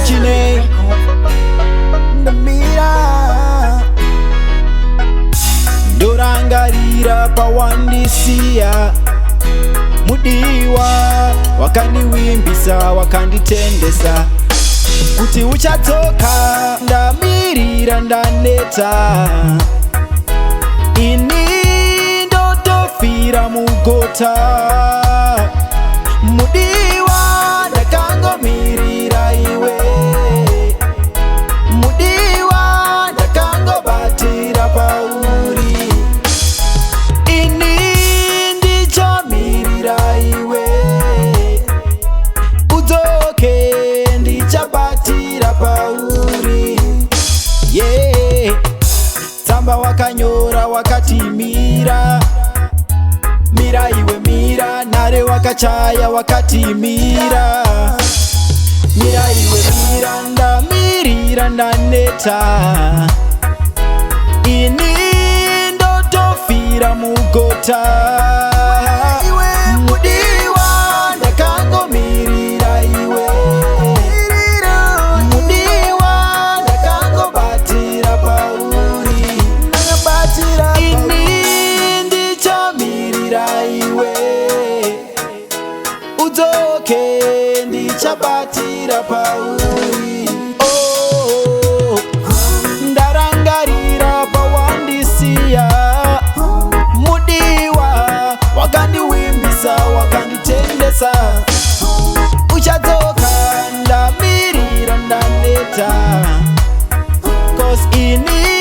Chine ndamira ndorangarira pawandisiya mudiwa wakandiwimbisa wakanditendesa kuti uchadzoka ndamirira ndaneta ini ndotofira mugota mudiwa ndakangomirira iwe mudiwa ndakangobatira pauri ini ndichamirira iwe udzoke ndichabatira pauri yeah. Tsamba wakanyora wakatimira mira iwe mira nhare wakachaya wakatimira mira iwe mira ndamirira ndaneta ini ndotofira mugota mudiwa ndakangomirira iwe mudiwa ndakangobatira pauri ini ndichamirira iwe udzoke ndichabatira pauri oh, ndarangarira pawandisiya mudiwa wakandiwimbisa wakanditendesa uchadzoka ndamirira ndaneta cause ini